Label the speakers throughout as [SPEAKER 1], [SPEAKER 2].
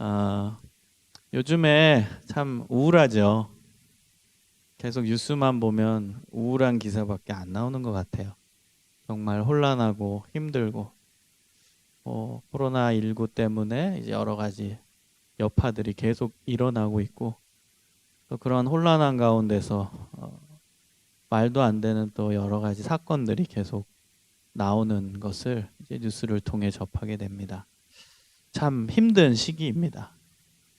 [SPEAKER 1] 아, 요즘에 참 우울하죠. 계속 뉴스만 보면 우울한 기사밖에 안 나오는 것 같아요. 정말 혼란하고 힘들고, 코로나19 때문에 이제 여러 가지 여파들이 계속 일어나고 있고, 또 그런 혼란한 가운데서 말도 안 되는 또 여러 가지 사건들이 계속 나오는 것을 이제 뉴스를 통해 접하게 됩니다. 참 힘든 시기입니다.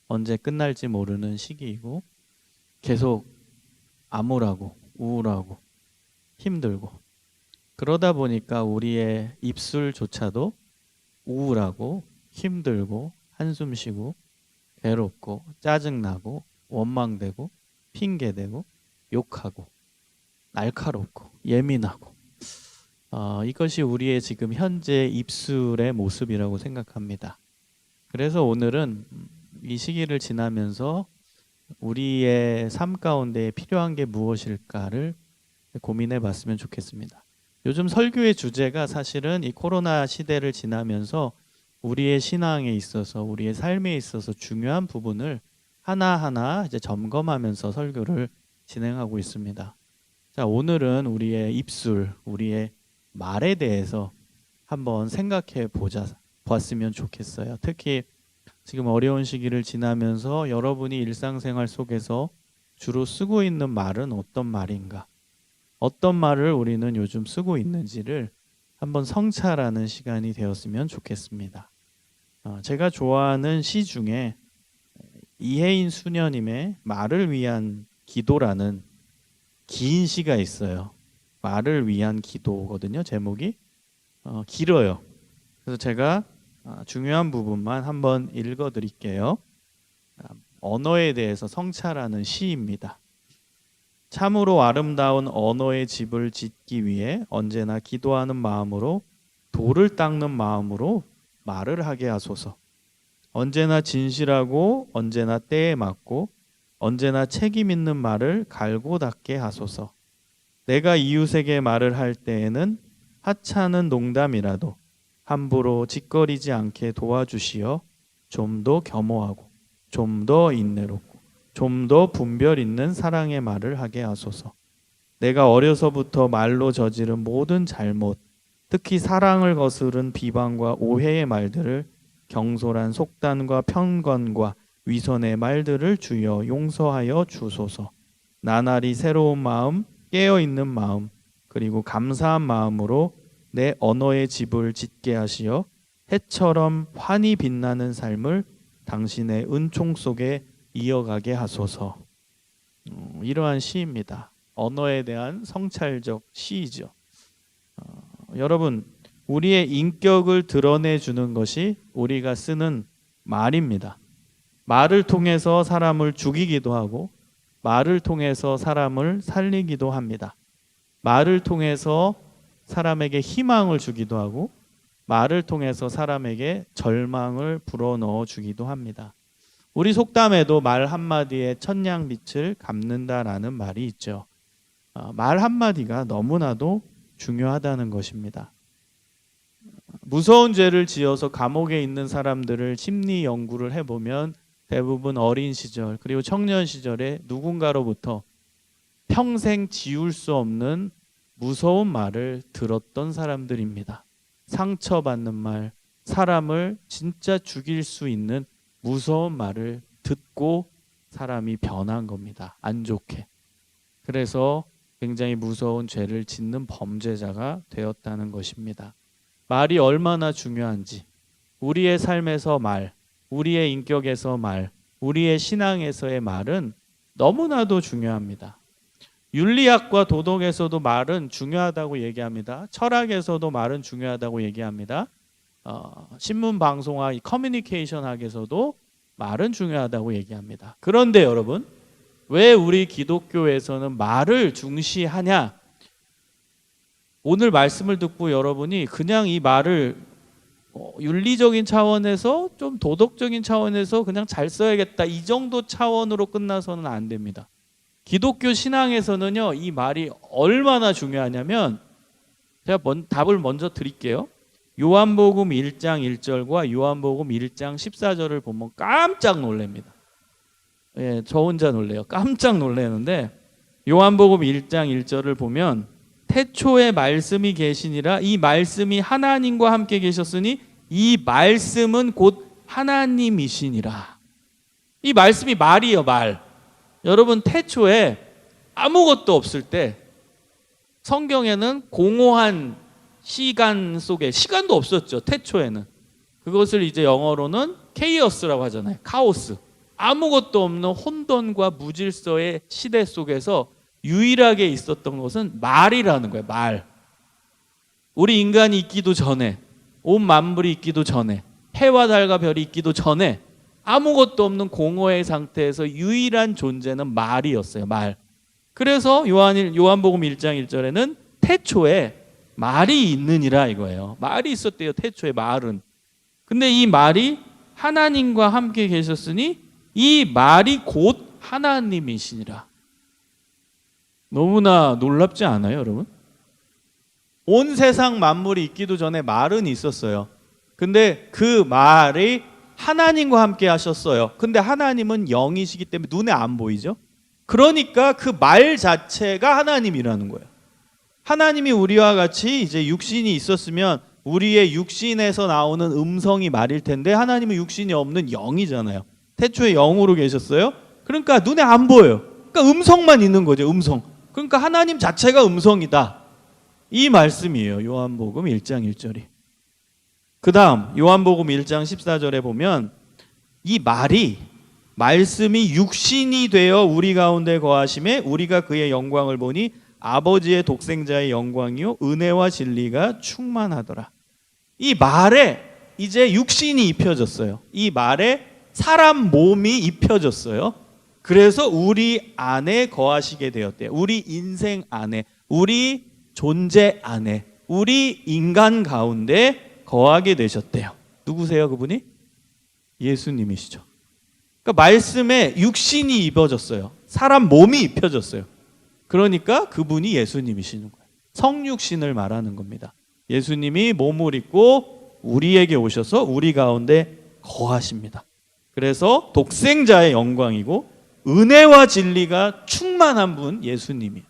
[SPEAKER 1] 언제 끝날지 모르는 시기이고, 계속 암울하고 우울하고 힘들고 그러다 보니까 우리의 입술조차도 우울하고 힘들고 한숨 쉬고 괴롭고 짜증나고 원망되고 핑계대고 욕하고 날카롭고 예민하고 이것이 우리의 지금 현재 입술의 모습이라고 생각합니다. 그래서 오늘은 이 시기를 지나면서 우리의 삶 가운데 필요한 게 무엇일까를 고민해 봤으면 좋겠습니다. 요즘 설교의 주제가 사실은 이 코로나 시대를 지나면서 우리의 신앙에 있어서 우리의 삶에 있어서 중요한 부분을 하나하나 이제 점검하면서 설교를 진행하고 있습니다. 자, 오늘은 우리의 입술, 우리의 말에 대해서 한번 생각해 보았으면 좋겠어요. 특히 지금 어려운 시기를 지나면서 여러분이 일상생활 속에서 주로 쓰고 있는 말은 어떤 말인가? 어떤 말을 우리는 요즘 쓰고 있는지를 한번 성찰하는 시간이 되었으면 좋겠습니다. 제가 좋아하는 시 중에 이혜인 수녀님의 말을 위한 기도라는 긴 시가 있어요. 말을 위한 기도거든요. 제목이 길어요. 그래서 제가 중요한 부분만 한번 읽어드릴게요. 언어에 대해서 성찰하는 시입니다. 참으로 아름다운 언어의 집을 짓기 위해 언제나 기도하는 마음으로 돌을 닦는 마음으로 말을 하게 하소서. 언제나 진실하고 언제나 때에 맞고 언제나 책임 있는 말을 갈고 닦게 하소서. 내가 이웃에게 말을 할 때에는 하찮은 농담이라도 함부로 짓거리지 않게 도와주시어 좀 더 겸허하고 좀 더 인내롭고 좀 더 분별 있는 사랑의 말을 하게 하소서. 내가 어려서부터 말로 저지른 모든 잘못, 특히 사랑을 거스른 비방과 오해의 말들을 경솔한 속단과 편견과 위선의 말들을 주여 용서하여 주소서. 나날이 새로운 마음, 깨어있는 마음, 그리고 감사한 마음으로 내 언어의 집을 짓게 하시어 해처럼 환히 빛나는 삶을 당신의 은총 속에 이어가게 하소서. 이러한 시입니다. 언어에 대한 성찰적 시이죠. 여러분, 우리의 인격을 드러내주는 것이 우리가 쓰는 말입니다. 말을 통해서 사람을 죽이기도 하고 말을 통해서 사람을 살리기도 합니다. 말을 통해서 사람에게 희망을 주기도 하고 말을 통해서 사람에게 절망을 불어넣어 주기도 합니다. 우리 속담에도 말 한마디에 천냥빛을 갚는다라는 말이 있죠. 말 한마디가 너무나도 중요하다는 것입니다. 무서운 죄를 지어서 감옥에 있는 사람들을 심리 연구를 해보면 대부분 어린 시절 그리고 청년 시절에 누군가로부터 평생 지울 수 없는 무서운 말을 들었던 사람들입니다. 상처받는 말, 사람을 진짜 죽일 수 있는 무서운 말을 듣고 사람이 변한 겁니다. 안 좋게. 그래서 굉장히 무서운 죄를 짓는 범죄자가 되었다는 것입니다. 말이 얼마나 중요한지, 우리의 삶에서 말, 우리의 인격에서 말, 우리의 신앙에서의 말은 너무나도 중요합니다. 윤리학과 도덕에서도 말은 중요하다고 얘기합니다. 철학에서도 말은 중요하다고 얘기합니다. 신문 방송학, 커뮤니케이션 학에서도 말은 중요하다고 얘기합니다. 그런데 여러분, 왜 우리 기독교에서는 말을 중시하냐? 오늘 말씀을 듣고 여러분이 그냥 이 말을 윤리적인 차원에서 좀 도덕적인 차원에서 그냥 잘 써야겠다 이 정도 차원으로 끝나서는 안 됩니다. 기독교 신앙에서는요, 이 말이 얼마나 중요하냐면 제가 답을 먼저 드릴게요. 요한복음 1장 1절과 요한복음 1장 14절을 보면 깜짝 놀랍니다. 예, 저 혼자 놀래요. 깜짝 놀라는데 요한복음 1장 1절을 보면 태초에 말씀이 계시니라 이 말씀이 하나님과 함께 계셨으니 이 말씀은 곧 하나님이시니라. 이 말씀이 말이에요, 말. 여러분, 태초에 아무것도 없을 때 성경에는 공허한 시간 속에 시간도 없었죠. 태초에는. 그것을 이제 영어로는 케이오스라고 하잖아요. 카오스. 아무것도 없는 혼돈과 무질서의 시대 속에서 유일하게 있었던 것은 말이라는 거예요. 말. 우리 인간이 있기도 전에, 온 만물이 있기도 전에, 해와 달과 별이 있기도 전에 아무것도 없는 공허의 상태에서 유일한 존재는 말이었어요. 말. 그래서 요한복음 1장 1절에는 태초에 말이 있느니라 이거예요. 말이 있었대요. 태초에 말은. 근데 이 말이 하나님과 함께 계셨으니 이 말이 곧 하나님이시니라. 너무나 놀랍지 않아요, 여러분? 온 세상 만물이 있기도 전에 말은 있었어요. 근데 그 말이 하나님과 함께 하셨어요. 근데 하나님은 영이시기 때문에 눈에 안 보이죠? 그러니까 그 말 자체가 하나님이라는 거예요. 하나님이 우리와 같이 이제 육신이 있었으면 우리의 육신에서 나오는 음성이 말일 텐데 하나님은 육신이 없는 영이잖아요. 태초에 영으로 계셨어요. 그러니까 눈에 안 보여요. 그러니까 음성만 있는 거죠. 음성. 그러니까 하나님 자체가 음성이다. 이 말씀이에요. 요한복음 1장 1절이. 그 다음 요한복음 1장 14절에 보면 이 말씀이 육신이 되어 우리 가운데 거하심에 우리가 그의 영광을 보니 아버지의 독생자의 영광이요 은혜와 진리가 충만하더라. 이 말에 이제 육신이 입혀졌어요. 이 말에 사람 몸이 입혀졌어요. 그래서 우리 안에 거하시게 되었대요. 우리 인생 안에, 우리 존재 안에, 우리 인간 가운데 거하게 되셨대요. 누구세요, 그분이? 예수님이시죠. 그러니까 말씀에 육신이 입어졌어요. 사람 몸이 입혀졌어요. 그러니까 그분이 예수님이시는 거예요. 성육신을 말하는 겁니다. 예수님이 몸을 입고 우리에게 오셔서 우리 가운데 거하십니다. 그래서 독생자의 영광이고 은혜와 진리가 충만한 분 예수님이에요.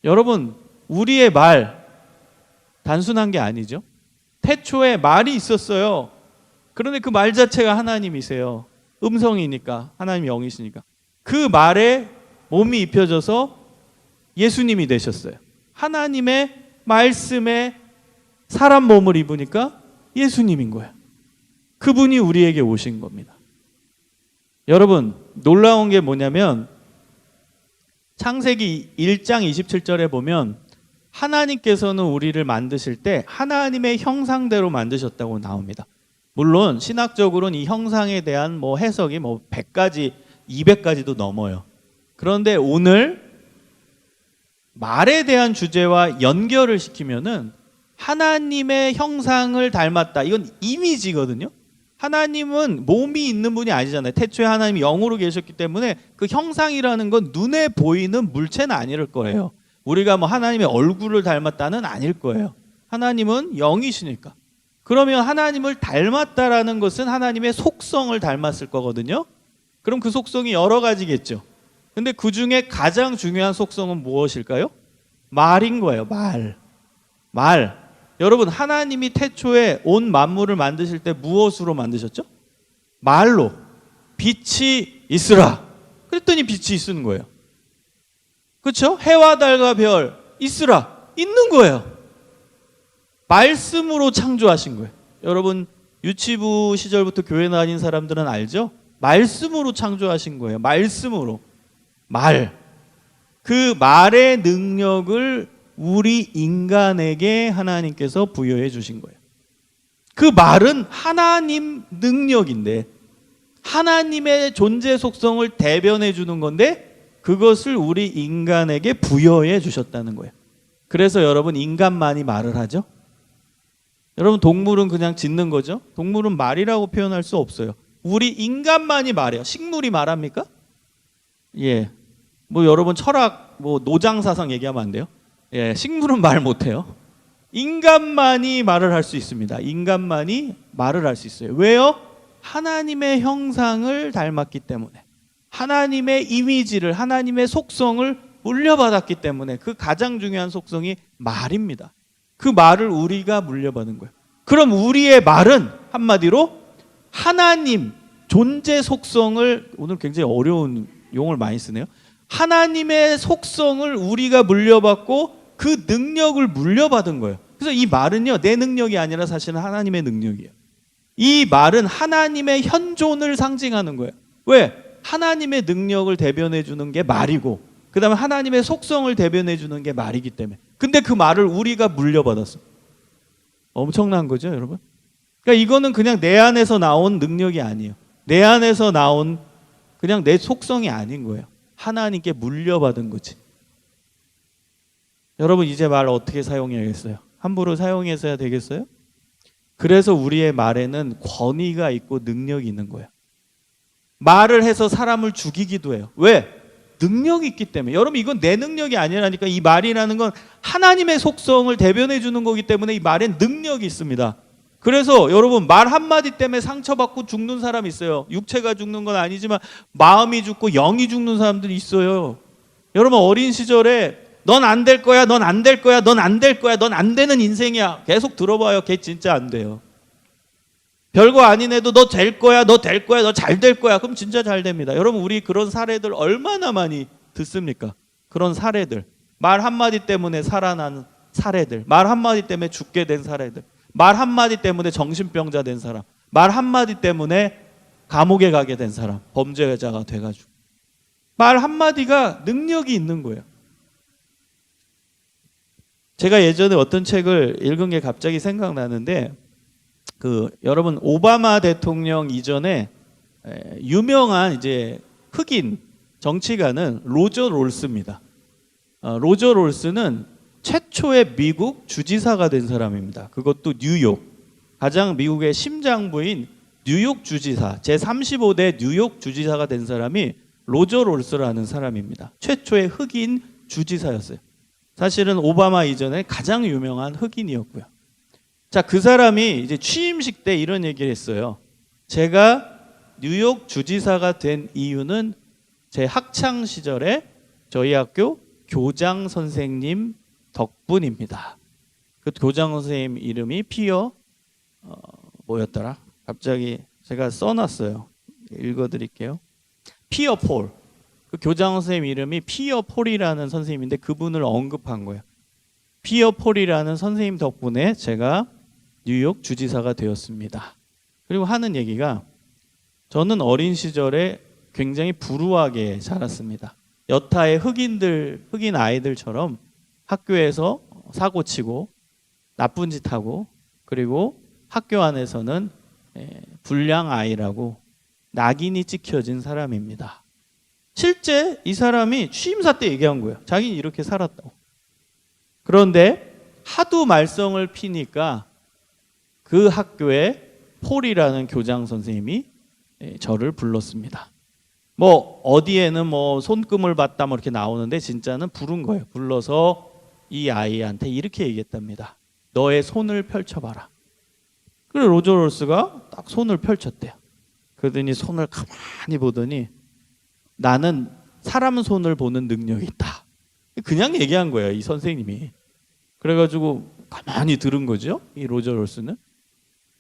[SPEAKER 1] 여러분, 우리의 말 단순한 게 아니죠. 태초에 말이 있었어요. 그런데 그 말 자체가 하나님이세요. 음성이니까, 하나님 영이시니까. 그 말에 몸이 입혀져서 예수님이 되셨어요. 하나님의 말씀에 사람 몸을 입으니까 예수님인 거예요. 그분이 우리에게 오신 겁니다. 여러분, 놀라운 게 뭐냐면 창세기 1장 27절에 보면 하나님께서는 우리를 만드실 때 하나님의 형상대로 만드셨다고 나옵니다. 물론 신학적으로는 이 형상에 대한 해석이 100가지, 200가지도 넘어요. 그런데 오늘 말에 대한 주제와 연결을 시키면은 하나님의 형상을 닮았다. 이건 이미지거든요. 하나님은 몸이 있는 분이 아니잖아요. 태초에 하나님이 영으로 계셨기 때문에 그 형상이라는 건 눈에 보이는 물체는 아닐 거예요. 우리가 하나님의 얼굴을 닮았다는 아닐 거예요. 하나님은 영이시니까. 그러면 하나님을 닮았다라는 것은 하나님의 속성을 닮았을 거거든요. 그럼 그 속성이 여러 가지겠죠. 근데 그 중에 가장 중요한 속성은 무엇일까요? 말인 거예요. 말. 여러분, 하나님이 태초에 온 만물을 만드실 때 무엇으로 만드셨죠? 말로. 빛이 있으라. 그랬더니 빛이 있는 거예요. 그렇죠? 해와 달과 별 있으라. 있는 거예요. 말씀으로 창조하신 거예요. 여러분, 유치부 시절부터 교회 다닌 사람들은 알죠? 말씀으로 창조하신 거예요. 말씀으로. 말. 그 말의 능력을 우리 인간에게 하나님께서 부여해 주신 거예요. 그 말은 하나님 능력인데 하나님의 존재 속성을 대변해 주는 건데 그것을 우리 인간에게 부여해 주셨다는 거예요. 그래서 여러분, 인간만이 말을 하죠? 여러분, 동물은 그냥 짖는 거죠? 동물은 말이라고 표현할 수 없어요. 우리 인간만이 말해요. 식물이 말합니까? 예. 여러분 철학, 노장사상 얘기하면 안 돼요? 예, 식물은 말 못해요. 인간만이 말을 할 수 있습니다. 인간만이 말을 할 수 있어요. 왜요? 하나님의 형상을 닮았기 때문에, 하나님의 이미지를, 하나님의 속성을 물려받았기 때문에, 그 가장 중요한 속성이 말입니다. 그 말을 우리가 물려받은 거예요. 그럼 우리의 말은 한마디로 하나님 존재 속성을, 오늘 굉장히 어려운 용어를 많이 쓰네요. 하나님의 속성을 우리가 물려받고 그 능력을 물려받은 거예요. 그래서 이 말은요, 내 능력이 아니라 사실은 하나님의 능력이에요. 이 말은 하나님의 현존을 상징하는 거예요. 왜? 하나님의 능력을 대변해 주는 게 말이고, 그 다음에 하나님의 속성을 대변해 주는 게 말이기 때문에. 근데 그 말을 우리가 물려받았어. 엄청난 거죠, 여러분? 그러니까 이거는 그냥 내 안에서 나온 능력이 아니에요. 내 안에서 나온 그냥 내 속성이 아닌 거예요. 하나님께 물려받은 거지. 여러분, 이제 말 어떻게 사용해야겠어요? 함부로 사용해서야 되겠어요? 그래서 우리의 말에는 권위가 있고 능력이 있는 거예요. 말을 해서 사람을 죽이기도 해요. 왜? 능력이 있기 때문에. 여러분, 이건 내 능력이 아니라니까. 이 말이라는 건 하나님의 속성을 대변해 주는 거기 때문에 이 말엔 능력이 있습니다. 그래서 여러분, 말 한마디 때문에 상처받고 죽는 사람이 있어요. 육체가 죽는 건 아니지만 마음이 죽고 영이 죽는 사람들이 있어요. 여러분, 어린 시절에 넌 안 될 거야, 넌 안 될 거야, 넌 안 될 거야, 넌 안 되는 인생이야. 계속 들어봐요. 걔 진짜 안 돼요. 별거 아닌 애도 너 될 거야, 너 될 거야, 너 잘 될 거야. 그럼 진짜 잘 됩니다. 여러분, 우리 그런 사례들 얼마나 많이 듣습니까? 그런 사례들. 말 한마디 때문에 살아난 사례들. 말 한마디 때문에 죽게 된 사례들. 말 한마디 때문에 정신병자 된 사람. 말 한마디 때문에 감옥에 가게 된 사람. 범죄자가 돼가지고. 말 한마디가 능력이 있는 거예요. 제가 예전에 어떤 책을 읽은 게 갑자기 생각나는데, 여러분, 오바마 대통령 이전에 유명한 이제 흑인 정치가는 로저 롤스입니다. 로저 롤스는 최초의 미국 주지사가 된 사람입니다. 그것도 뉴욕, 가장 미국의 심장부인 뉴욕 주지사, 제35대 뉴욕 주지사가 된 사람이 로저 롤스라는 사람입니다. 최초의 흑인 주지사였어요. 사실은 오바마 이전에 가장 유명한 흑인이었고요. 자, 그 사람이 이제 취임식 때 이런 얘기를 했어요. 제가 뉴욕 주지사가 된 이유는 제 학창 시절에 저희 학교 교장 선생님 덕분입니다. 그 교장 선생님 이름이 피어 뭐였더라? 갑자기 제가 써놨어요. 읽어드릴게요. 피어 폴. 그 교장 선생님 이름이 피어 폴이라는 선생님인데 그분을 언급한 거예요. 피어 폴이라는 선생님 덕분에 제가 뉴욕 주지사가 되었습니다. 그리고 하는 얘기가, 저는 어린 시절에 굉장히 불우하게 자랐습니다. 여타의 흑인 아이들처럼 학교에서 사고치고 나쁜 짓 하고, 그리고 학교 안에서는 불량 아이라고 낙인이 찍혀진 사람입니다. 실제 이 사람이 취임사 때 얘기한 거예요. 자기는 이렇게 살았다고. 그런데 하도 말썽을 피니까 그 학교에 폴이라는 교장 선생님이 저를 불렀습니다. 뭐 어디에는 뭐 손금을 봤다 뭐 이렇게 나오는데 진짜는 부른 거예요. 불러서 이 아이한테 이렇게 얘기했답니다. 너의 손을 펼쳐봐라. 그래서 로저 롤스가 딱 손을 펼쳤대요. 그러더니 손을 가만히 보더니, 나는 사람 손을 보는 능력이 있다. 그냥 얘기한 거예요, 이 선생님이. 그래가지고 가만히 들은 거죠, 이 로저 롤스는.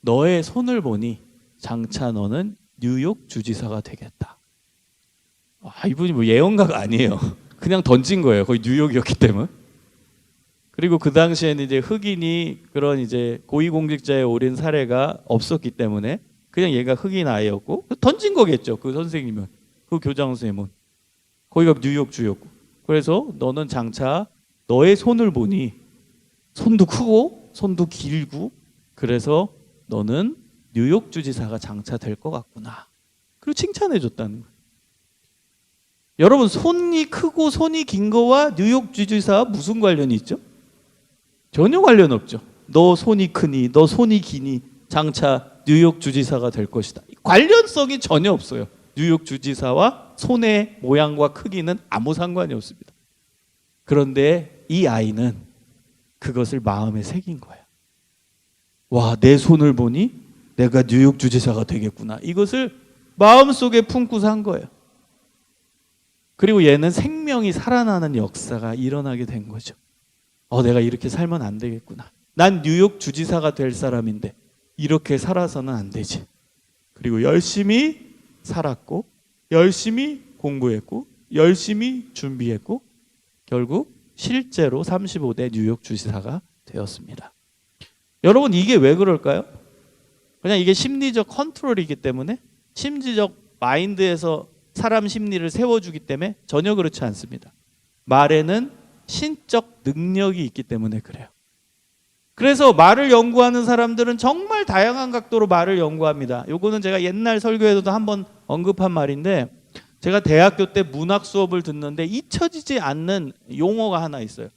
[SPEAKER 1] 너의 손을 보니 장차 너는 뉴욕 주지사가 되겠다. 이분이 뭐 예언가가 아니에요. 그냥 던진 거예요. 거의 뉴욕이었기 때문에. 그리고 그 당시에는 이제 흑인이 그런 이제 고위공직자에 오른 사례가 없었기 때문에 그냥 얘가 흑인 아이였고 던진 거겠죠. 그 선생님은, 그 교장 선생님은. 거기가 뉴욕 주였고. 그래서 너는 장차 너의 손을 보니 손도 크고 손도 길고, 그래서 너는 뉴욕 주지사가 장차 될 것 같구나. 그리고 칭찬해 줬다는 거예요. 여러분, 손이 크고 손이 긴 거와 뉴욕 주지사와 무슨 관련이 있죠? 전혀 관련 없죠. 너 손이 크니, 너 손이 기니 장차 뉴욕 주지사가 될 것이다. 관련성이 전혀 없어요. 뉴욕 주지사와 손의 모양과 크기는 아무 상관이 없습니다. 그런데 이 아이는 그것을 마음에 새긴 거예요. 와, 내 손을 보니 내가 뉴욕 주지사가 되겠구나. 이것을 마음속에 품고 산 거예요. 그리고 얘는 생명이 살아나는 역사가 일어나게 된 거죠. 내가 이렇게 살면 안 되겠구나. 난 뉴욕 주지사가 될 사람인데 이렇게 살아서는 안 되지. 그리고 열심히 살았고, 열심히 공부했고, 열심히 준비했고, 결국 실제로 35대 뉴욕 주지사가 되었습니다. 여러분, 이게 왜 그럴까요? 그냥 이게 심리적 컨트롤이기 때문에, 심리적 마인드에서 사람 심리를 세워주기 때문에 전혀 그렇지 않습니다. 말에는 신적 능력이 있기 때문에 그래요. 그래서 말을 연구하는 사람들은 정말 다양한 각도로 말을 연구합니다. 요거는 제가 옛날 설교에서도 한번 언급한 말인데, 제가 대학교 때 문학 수업을 듣는데 잊혀지지 않는 용어가 하나 있어요.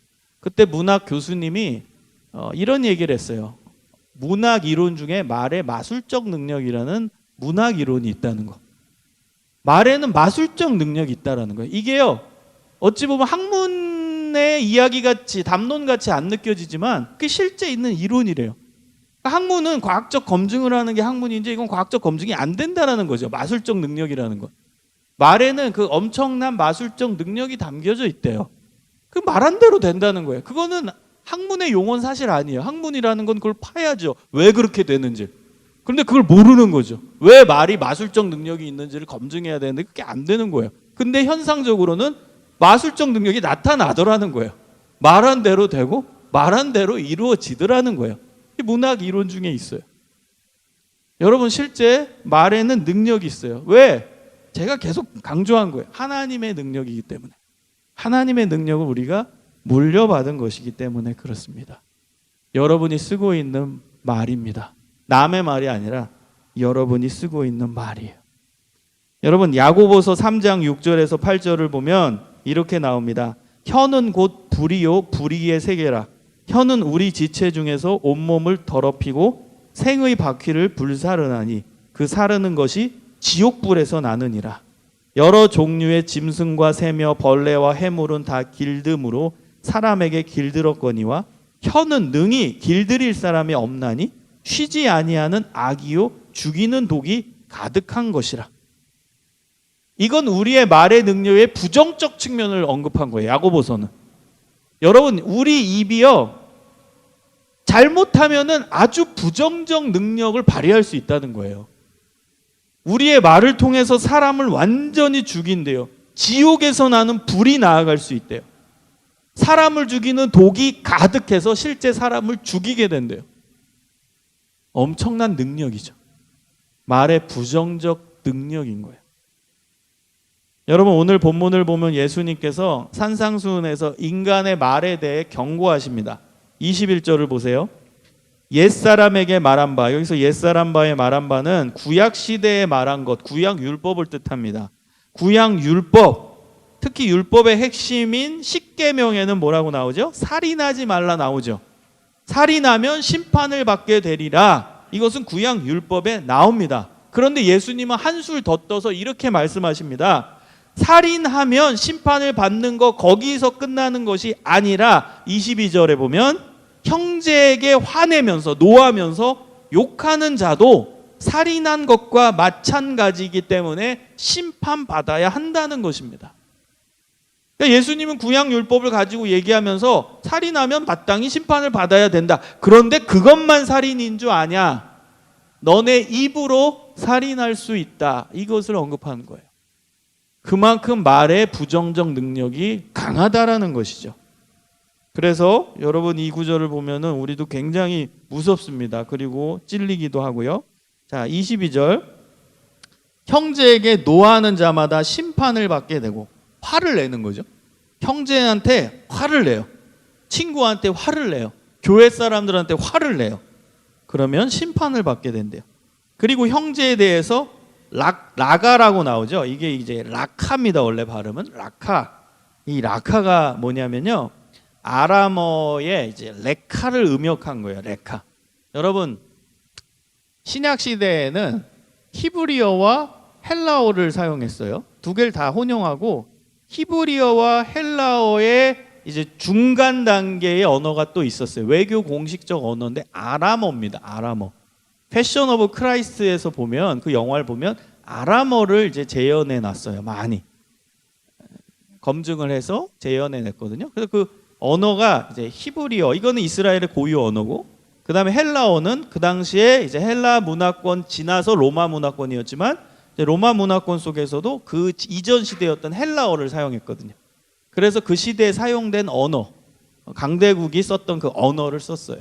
[SPEAKER 1] 그때 문학 교수님이 이런 얘기를 했어요. 문학 이론 중에 말의 마술적 능력이라는 문학 이론이 있다는 거. 말에는 마술적 능력이 있다라는 거예요. 이게요, 어찌 보면 학문의 이야기같이, 담론같이 안 느껴지지만 그게 실제 있는 이론이래요. 학문은 과학적 검증을 하는 게 학문인지, 이건 과학적 검증이 안 된다라는 거죠. 마술적 능력이라는 거. 말에는 그 엄청난 마술적 능력이 담겨져 있대요. 그 말한 대로 된다는 거예요. 그거는 학문의 용어는 사실 아니에요. 학문이라는 건 그걸 파야죠. 왜 그렇게 되는지. 그런데 그걸 모르는 거죠. 왜 말이 마술적 능력이 있는지를 검증해야 되는데 그게 안 되는 거예요. 근데 현상적으로는 마술적 능력이 나타나더라는 거예요. 말한 대로 되고 말한 대로 이루어지더라는 거예요. 이 문학 이론 중에 있어요. 여러분, 실제 말에는 능력이 있어요. 왜? 제가 계속 강조한 거예요. 하나님의 능력이기 때문에. 하나님의 능력을 우리가 물려받은 것이기 때문에 그렇습니다. 여러분이 쓰고 있는 말입니다. 남의 말이 아니라 여러분이 쓰고 있는 말이에요. 여러분, 야고보서 3장 6절에서 8절을 보면 이렇게 나옵니다. 혀는 곧 불이요 불의의 세계라. 혀는 우리 지체 중에서 온몸을 더럽히고 생의 바퀴를 불사르나니 그 사르는 것이 지옥불에서 나느니라. 여러 종류의 짐승과 새며 벌레와 해물은 다 길듬으로 사람에게 길들었거니와 혀는 능히 길들일 사람이 없나니 쉬지 아니하는 악이요 죽이는 독이 가득한 것이라. 이건 우리의 말의 능력의 부정적 측면을 언급한 거예요. 야고보서는. 여러분, 우리 입이요, 잘못하면은 아주 부정적 능력을 발휘할 수 있다는 거예요. 우리의 말을 통해서 사람을 완전히 죽인대요. 지옥에서 나는 불이 나아갈 수 있대요. 사람을 죽이는 독이 가득해서 실제 사람을 죽이게 된대요. 엄청난 능력이죠. 말의 부정적 능력인 거예요. 여러분, 오늘 본문을 보면 예수님께서 산상수훈에서 인간의 말에 대해 경고하십니다. 21절을 보세요. 옛사람에게 말한 바, 여기서 옛사람 바에 말한 바는 구약시대에 말한 것, 구약율법을 뜻합니다. 구약율법, 특히 율법의 핵심인 십계명에는 뭐라고 나오죠? 살인하지 말라 나오죠. 살인하면 심판을 받게 되리라. 이것은 구약율법에 나옵니다. 그런데 예수님은 한술 더 떠서 이렇게 말씀하십니다. 살인하면 심판을 받는 거, 거기서 끝나는 것이 아니라 22절에 보면 형제에게 화내면서 노하면서 욕하는 자도 살인한 것과 마찬가지이기 때문에 심판받아야 한다는 것입니다. 그러니까 예수님은 구약율법을 가지고 얘기하면서 살인하면 마땅히 심판을 받아야 된다. 그런데 그것만 살인인 줄 아냐? 너네 입으로 살인할 수 있다. 이것을 언급하는 거예요. 그만큼 말의 부정적 능력이 강하다라는 것이죠. 그래서 여러분, 이 구절을 보면은 우리도 굉장히 무섭습니다. 그리고 찔리기도 하고요. 자, 22절. 형제에게 노하는 자마다 심판을 받게 되고, 화를 내는 거죠. 형제한테 화를 내요. 친구한테 화를 내요. 교회 사람들한테 화를 내요. 그러면 심판을 받게 된대요. 그리고 형제에 대해서 라가라고 나오죠. 이게 이제 라카입니다. 원래 발음은 라카. 이 라카가 뭐냐면요, 아람어의 이제 레카를 음역한 거예요. 레카. 여러분, 신약 시대에는 히브리어와 헬라어를 사용했어요. 두 개를 다 혼용하고 히브리어와 헬라어의 이제 중간 단계의 언어가 또 있었어요. 외교 공식적 언어인데 아람어입니다. 아람어. 패션 오브 크라이스트에서 보면 그 영화를 보면 아람어를 이제 재현해 놨어요. 많이 검증을 해서 재현해 냈거든요. 그래서 그 언어가 이제 히브리어, 이거는 이스라엘의 고유 언어고, 그 다음에 헬라어는 그 당시에 이제 헬라 문화권 지나서 로마 문화권이었지만 이제 로마 문화권 속에서도 그 이전 시대였던 헬라어를 사용했거든요. 그래서 그 시대에 사용된 언어, 강대국이 썼던 그 언어를 썼어요.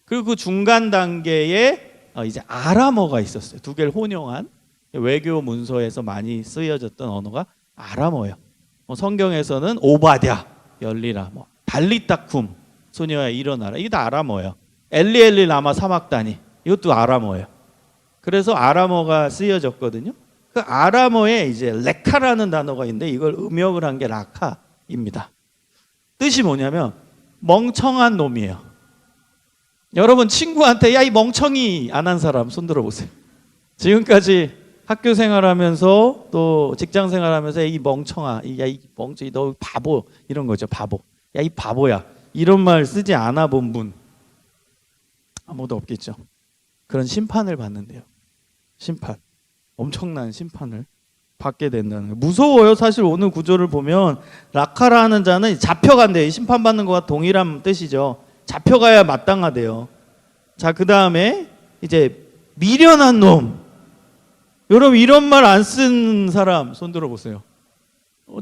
[SPEAKER 1] 그리고 그 중간 단계에 이제 아람어가 있었어요. 두 개를 혼용한 외교 문서에서 많이 쓰여졌던 언어가 아람어예요. 성경에서는 오바댜 열리라, 달리따쿰 소녀야 일어나라, 이게 다 아람어예요. 엘리 라마 사막다니, 이것도 아람어예요. 그래서 아람어가 쓰여졌거든요. 그 아람어에 이제 레카라는 단어가 있는데 이걸 음역을 한 게 라카입니다. 뜻이 뭐냐면 멍청한 놈이에요. 여러분 친구한테 야 이 멍청이 안 한 사람 손 들어보세요. 지금까지 학교 생활하면서 또 직장 생활하면서 이 멍청아, 야 이 멍청이 너 바보, 이런 거죠. 바보. 야 이 바보야, 이런 말 쓰지 않아 본 분 아무도 없겠죠. 그런 심판을 받는데요. 심판, 엄청난 심판을 받게 된다는 거예요. 무서워요. 사실 오늘 구절을 보면 라카라는 자는 잡혀간대요. 심판받는 것과 동일한 뜻이죠. 잡혀가야 마땅하대요. 자, 그 다음에 이제 미련한 놈. 여러분 이런 말 안 쓴 사람 손 들어보세요.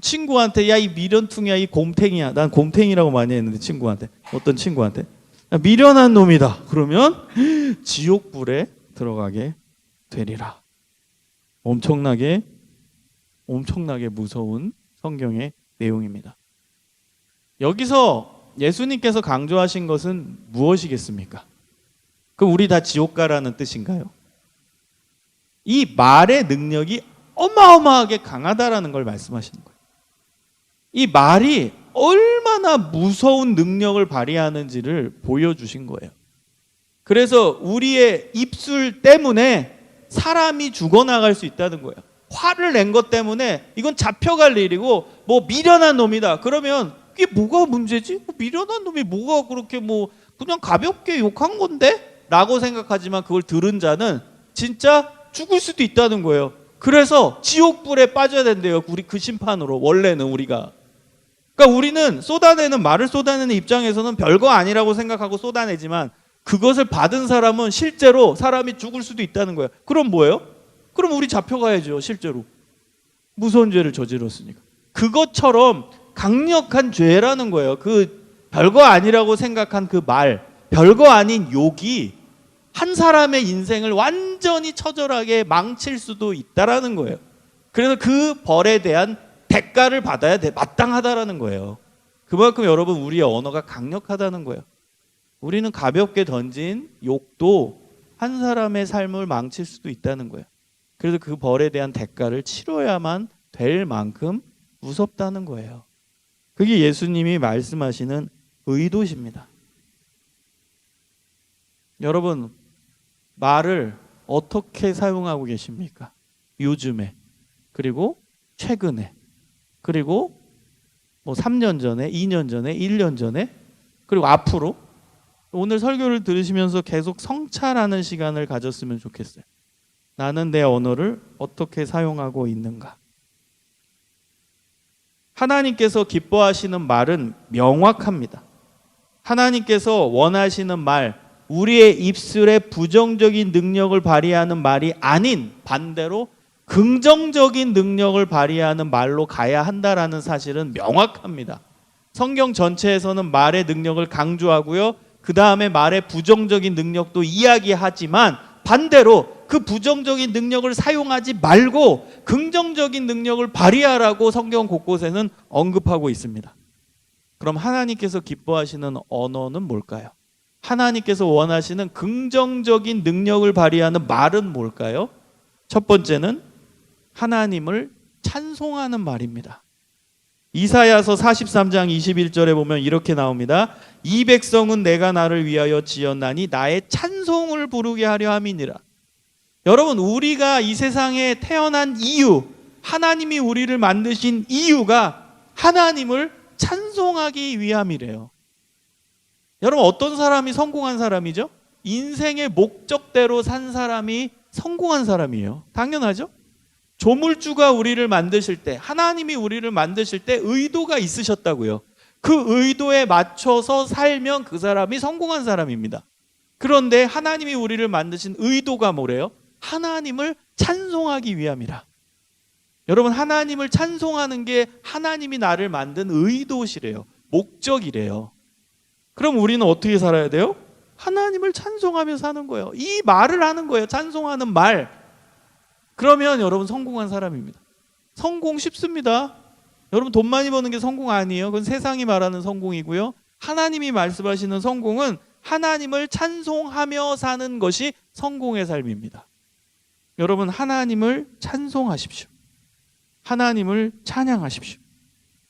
[SPEAKER 1] 친구한테 야 이 미련퉁이야, 이 곰탱이야. 난 곰탱이라고 많이 했는데 친구한테, 어떤 친구한테 야, 미련한 놈이다. 그러면 지옥불에 들어가게 되리라. 엄청나게 무서운 성경의 내용입니다. 여기서 예수님께서 강조하신 것은 무엇이겠습니까? 그럼 우리 다 지옥 가라는 뜻인가요? 이 말의 능력이 어마어마하게 강하다라는 걸 말씀하시는 거예요. 이 말이 얼마나 무서운 능력을 발휘하는지를 보여주신 거예요. 그래서 우리의 입술 때문에 사람이 죽어나갈 수 있다는 거예요. 화를 낸 것 때문에 이건 잡혀갈 일이고, 미련한 놈이다 그러면 이게 뭐가 문제지? 미련한 놈이 뭐가 그렇게 그냥 가볍게 욕한 건데? 라고 생각하지만 그걸 들은 자는 진짜 죽을 수도 있다는 거예요. 그래서 지옥불에 빠져야 된대요. 우리 그 심판으로. 원래는 우리가. 그러니까 우리는 말을 쏟아내는 입장에서는 별거 아니라고 생각하고 쏟아내지만 그것을 받은 사람은 실제로 사람이 죽을 수도 있다는 거예요. 그럼 뭐예요? 그럼 우리 잡혀가야죠. 실제로. 무서운 죄를 저질렀으니까. 그것처럼 강력한 죄라는 거예요. 그 별거 아니라고 생각한 그 말, 별거 아닌 욕이 한 사람의 인생을 완전히 처절하게 망칠 수도 있다라는 거예요. 그래서 그 벌에 대한 대가를 받아야 마땅하다라는 거예요. 그만큼 여러분 우리의 언어가 강력하다는 거예요. 우리는 가볍게 던진 욕도 한 사람의 삶을 망칠 수도 있다는 거예요. 그래서 그 벌에 대한 대가를 치러야만 될 만큼 무섭다는 거예요. 그게 예수님이 말씀하시는 의도십니다. 여러분 말을 어떻게 사용하고 계십니까? 요즘에, 그리고 최근에, 그리고 3년 전에, 2년 전에, 1년 전에, 그리고 앞으로. 오늘 설교를 들으시면서 계속 성찰하는 시간을 가졌으면 좋겠어요. 나는 내 언어를 어떻게 사용하고 있는가? 하나님께서 기뻐하시는 말은 명확합니다. 하나님께서 원하시는 말, 우리의 입술에 부정적인 능력을 발휘하는 말이 아닌 반대로 긍정적인 능력을 발휘하는 말로 가야 한다라는 사실은 명확합니다. 성경 전체에서는 말의 능력을 강조하고요. 그 다음에 말의 부정적인 능력도 이야기하지만 반대로 그 부정적인 능력을 사용하지 말고 긍정적인 능력을 발휘하라고 성경 곳곳에는 언급하고 있습니다. 그럼 하나님께서 기뻐하시는 언어는 뭘까요? 하나님께서 원하시는 긍정적인 능력을 발휘하는 말은 뭘까요? 첫 번째는 하나님을 찬송하는 말입니다. 이사야서 43장 21절에 보면 이렇게 나옵니다. 이 백성은 내가 나를 위하여 지었나니 나의 찬송을 부르게 하려 함이니라. 여러분 우리가 이 세상에 태어난 이유, 하나님이 우리를 만드신 이유가 하나님을 찬송하기 위함이래요. 여러분, 어떤 사람이 성공한 사람이죠? 인생의 목적대로 산 사람이 성공한 사람이에요. 당연하죠? 조물주가 우리를 만드실 때, 하나님이 우리를 만드실 때 의도가 있으셨다고요. 그 의도에 맞춰서 살면 그 사람이 성공한 사람입니다. 그런데 하나님이 우리를 만드신 의도가 뭐래요? 하나님을 찬송하기 위함이라. 여러분, 하나님을 찬송하는 게 하나님이 나를 만든 의도시래요. 목적이래요. 그럼 우리는 어떻게 살아야 돼요? 하나님을 찬송하며 사는 거예요. 이 말을 하는 거예요. 찬송하는 말. 그러면 여러분 성공한 사람입니다. 성공 쉽습니다. 여러분, 돈 많이 버는 게 성공 아니에요. 그건 세상이 말하는 성공이고요. 하나님이 말씀하시는 성공은 하나님을 찬송하며 사는 것이 성공의 삶입니다. 여러분, 하나님을 찬송하십시오. 하나님을 찬양하십시오.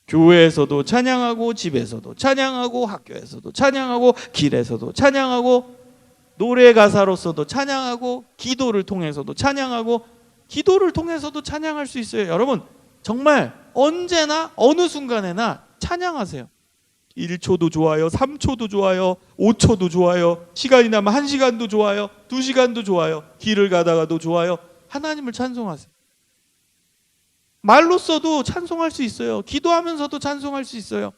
[SPEAKER 1] 교회에서도 찬양하고, 집에서도 찬양하고, 학교에서도 찬양하고, 길에서도 찬양하고, 노래 가사로서도 찬양하고, 기도를 통해서도 찬양하고, 기도를 통해서도 찬양할 수 있어요. 여러분, 정말 언제나 어느 순간에나 찬양하세요. 1초도 좋아요, 3초도 좋아요, 5초도 좋아요, 시간이 나면 1시간도 좋아요, 2시간도 좋아요, 길을 가다가도 좋아요. 하나님을 찬송하세요. 말로써도 찬송할 수 있어요. 기도하면서도 찬송할 수 있어요.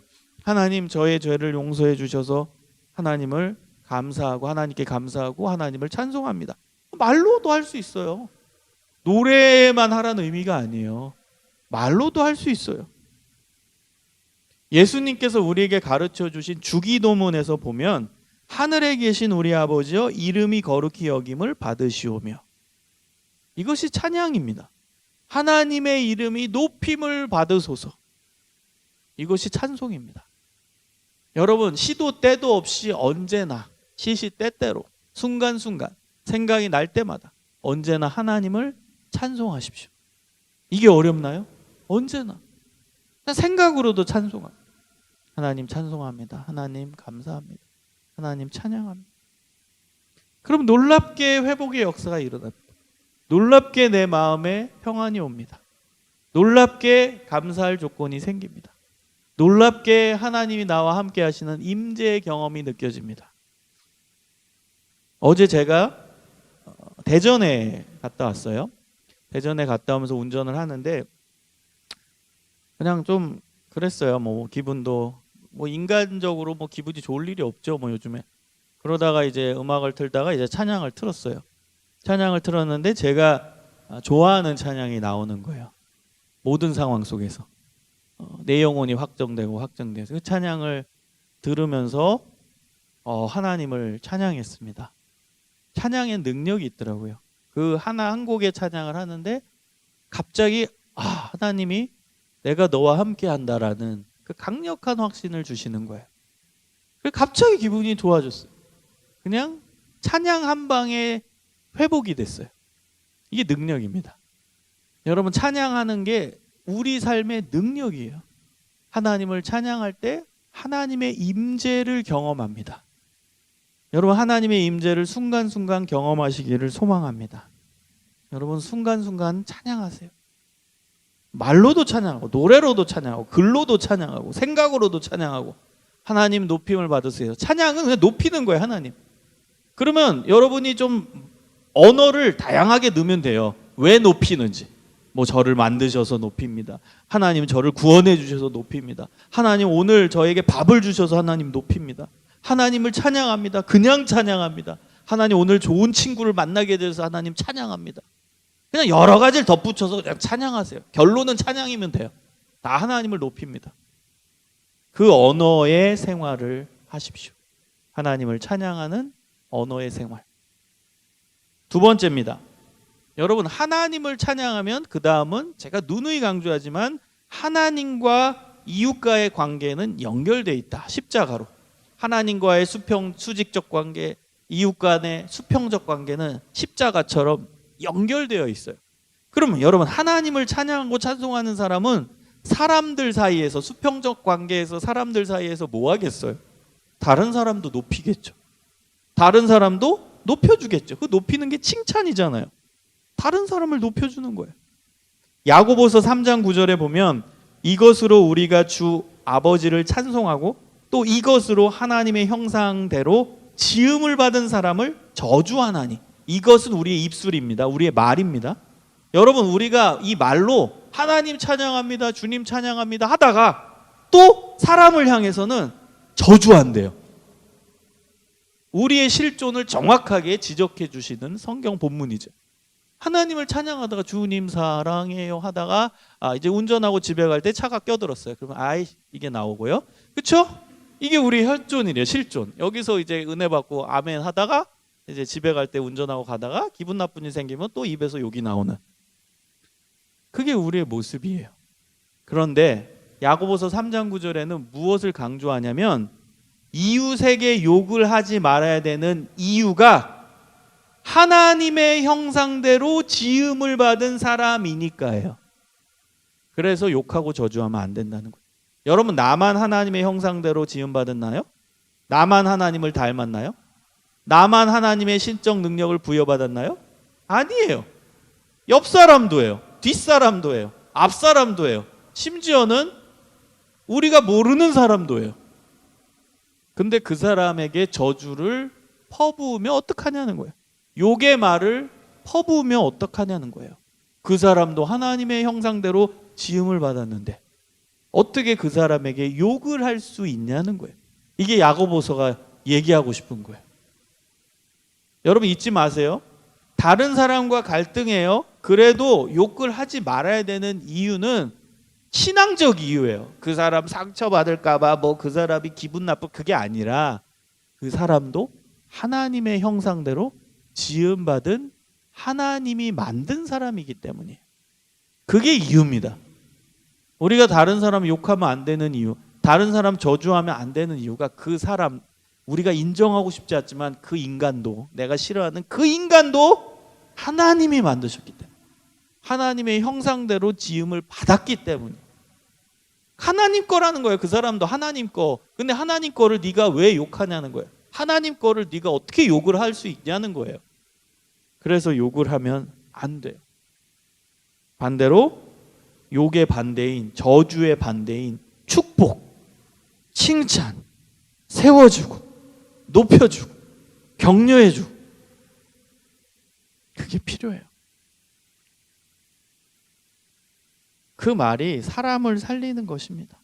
[SPEAKER 1] 하나님, 저의 죄를 용서해 주셔서 하나님을 감사하고, 하나님께 감사하고 하나님을 찬송합니다. 말로도 할 수 있어요. 노래만 하라는 의미가 아니에요. 말로도 할 수 있어요. 예수님께서 우리에게 가르쳐 주신 주기도문에서 보면 하늘에 계신 우리 아버지여 이름이 거룩히 여김을 받으시오며, 이것이 찬양입니다. 하나님의 이름이 높임을 받으소서. 이것이 찬송입니다. 여러분, 시도 때도 없이 언제나 시시때때로 순간순간 생각이 날 때마다 언제나 하나님을 찬송하십시오. 이게 어렵나요? 언제나 생각으로도 찬송합니다. 하나님 찬송합니다. 하나님 감사합니다. 하나님 찬양합니다. 그럼 놀랍게 회복의 역사가 일어납니다. 놀랍게 내 마음에 평안이 옵니다. 놀랍게 감사할 조건이 생깁니다. 놀랍게 하나님이 나와 함께 하시는 임재의 경험이 느껴집니다. 어제 제가 대전에 갔다 왔어요. 대전에 갔다 오면서 운전을 하는데 그냥 좀 그랬어요. 뭐 기분도 뭐 인간적으로 뭐 기분이 좋을 일이 없죠. 뭐 요즘에. 그러다가 이제 음악을 틀다가 이제 찬양을 틀었어요. 찬양을 틀었는데 제가 좋아하는 찬양이 나오는 거예요. 모든 상황 속에서 내 영혼이 확정되고 확정돼서 그 찬양을 들으면서 하나님을 찬양했습니다. 찬양에 능력이 있더라고요. 그 하나 한 곡의 찬양을 하는데 갑자기 하나님이 내가 너와 함께 한다라는 그 강력한 확신을 주시는 거예요. 갑자기 기분이 좋아졌어요. 그냥 찬양 한 방에 회복이 됐어요. 이게 능력입니다. 여러분, 찬양하는 게 우리 삶의 능력이에요. 하나님을 찬양할 때 하나님의 임재를 경험합니다. 여러분, 하나님의 임재를 순간순간 경험하시기를 소망합니다. 여러분, 순간순간 찬양하세요. 말로도 찬양하고, 노래로도 찬양하고, 글로도 찬양하고, 생각으로도 찬양하고, 하나님 높임을 받으세요. 찬양은 그냥 높이는 거예요, 하나님. 그러면 여러분이 좀 언어를 다양하게 넣으면 돼요. 왜 높이는지. 뭐 저를 만드셔서 높입니다. 하나님 저를 구원해 주셔서 높입니다. 하나님 오늘 저에게 밥을 주셔서 하나님 높입니다. 하나님을 찬양합니다. 그냥 찬양합니다. 하나님 오늘 좋은 친구를 만나게 돼서 하나님 찬양합니다. 그냥 여러 가지를 덧붙여서 그냥 찬양하세요. 결론은 찬양이면 돼요. 다 하나님을 높입니다. 그 언어의 생활을 하십시오. 하나님을 찬양하는 언어의 생활. 두 번째입니다. 여러분, 하나님을 찬양하면 그 다음은 제가 누누이 강조하지만 하나님과 이웃과의 관계는 연결되어 있다. 십자가로. 하나님과의 수직적 관계, 이웃 간의 수평적 관계는 십자가처럼 연결되어 있어요. 그러면 여러분, 하나님을 찬양하고 찬송하는 사람은 사람들 사이에서, 수평적 관계에서 사람들 사이에서 뭐 하겠어요? 다른 사람도 높이겠죠. 다른 사람도 높여주겠죠. 그 높이는 게 칭찬이잖아요. 다른 사람을 높여주는 거예요. 야고보서 3장 9절에 보면 이것으로 우리가 주 아버지를 찬송하고 또 이것으로 하나님의 형상대로 지음을 받은 사람을 저주하나니. 이것은 우리의 입술입니다. 우리의 말입니다. 여러분, 우리가 이 말로 하나님 찬양합니다, 주님 찬양합니다 하다가 또 사람을 향해서는 저주한대요. 우리의 실존을 정확하게 지적해 주시는 성경 본문이죠. 하나님을 찬양하다가 주님 사랑해요 하다가 이제 운전하고 집에 갈 때 차가 껴들었어요. 그러면 이게 나오고요. 그렇죠? 이게 우리 혈존이래요. 실존. 여기서 이제 은혜 받고 아멘 하다가 이제 집에 갈 때 운전하고 가다가 기분 나쁜 일 생기면 또 입에서 욕이 나오는, 그게 우리의 모습이에요. 그런데 야고보서 3장 9절에는 무엇을 강조하냐면 이웃에게 욕을 하지 말아야 되는 이유가 하나님의 형상대로 지음을 받은 사람이니까예요. 그래서 욕하고 저주하면 안 된다는 거예요. 여러분, 나만 하나님의 형상대로 지음받았나요? 나만 하나님을 닮았나요? 나만 하나님의 신적 능력을 부여받았나요? 아니에요. 옆 사람도예요. 뒷 사람도예요. 앞 사람도예요. 심지어는 우리가 모르는 사람도예요. 근데 그 사람에게 저주를 퍼부으면 어떡하냐는 거예요. 욕의 말을 퍼부으면 어떡하냐는 거예요. 그 사람도 하나님의 형상대로 지음을 받았는데 어떻게 그 사람에게 욕을 할 수 있냐는 거예요. 이게 야고보서가 얘기하고 싶은 거예요. 여러분, 잊지 마세요. 다른 사람과 갈등해요. 그래도 욕을 하지 말아야 되는 이유는 신앙적 이유예요. 그 사람 상처받을까 봐, 그 사람이 기분 나쁘, 그게 아니라 그 사람도 하나님의 형상대로 지음받은 하나님이 만든 사람이기 때문이에요. 그게 이유입니다. 우리가 다른 사람 욕하면 안 되는 이유, 다른 사람 저주하면 안 되는 이유가 그 사람, 우리가 인정하고 싶지 않지만 그 인간도, 내가 싫어하는 그 인간도 하나님이 만드셨기 때문에, 하나님의 형상대로 지음을 받았기 때문에 하나님 거라는 거예요. 그 사람도 하나님 거. 근데 하나님 거를 네가 왜 욕하냐는 거예요. 하나님 거를 네가 어떻게 욕을 할 수 있냐는 거예요. 그래서 욕을 하면 안 돼요. 반대로 욕의 반대인, 저주의 반대인 축복, 칭찬, 세워주고 높여주고 격려해주고, 그게 필요해요. 그 말이 사람을 살리는 것입니다.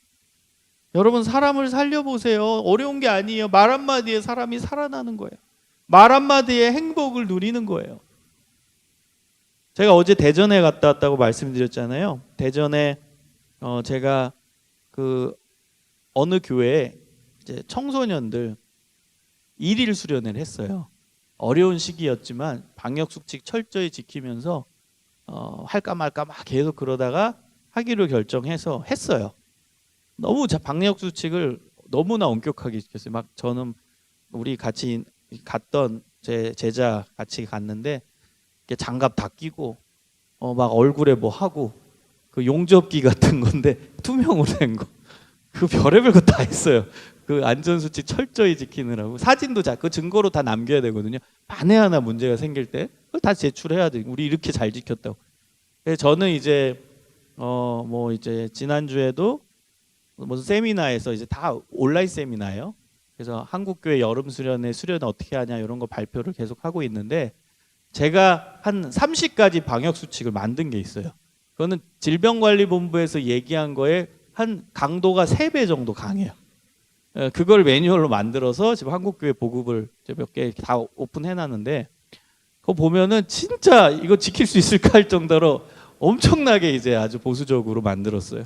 [SPEAKER 1] 여러분, 사람을 살려보세요. 어려운 게 아니에요. 말 한마디에 사람이 살아나는 거예요. 말 한마디에 행복을 누리는 거예요. 제가 어제 대전에 갔다 왔다고 말씀드렸잖아요. 대전에 제가 그 어느 교회에 이제 청소년들 일일 수련회를 했어요. 어려운 시기였지만 방역 수칙 철저히 지키면서 할까 말까 막 계속 그러다가 하기로 결정해서 했어요. 너무 방역 수칙을 너무나 엄격하게 지켰어요. 막 저는 우리 같이 갔던 제 제자 같이 갔는데 장갑 다 끼고 막 얼굴에 뭐 하고 그 용접기 같은 건데 투명으로 된 거, 그 별의별 거 다 했어요. 그 안전수칙 철저히 지키느라고 사진도 그 증거로 다 남겨야 되거든요. 만에 하나 문제가 생길 때 그걸 다 제출해야 돼. 우리 이렇게 잘 지켰다고. 그래서 저는 이제 이제 지난주에도 무슨 세미나에서 이제 다 온라인 세미나예요. 그래서 한국교회 여름 수련회 어떻게 하냐 이런 거 발표를 계속 하고 있는데, 제가 한 30가지 방역 수칙을 만든 게 있어요. 그거는 질병관리본부에서 얘기한 거에 한 강도가 3배 정도 강해요. 그걸 매뉴얼로 만들어서 지금 한국교회 보급을 몇 개 다 오픈해놨는데, 그거 보면은 진짜 이거 지킬 수 있을까 할 정도로 엄청나게 이제 아주 보수적으로 만들었어요.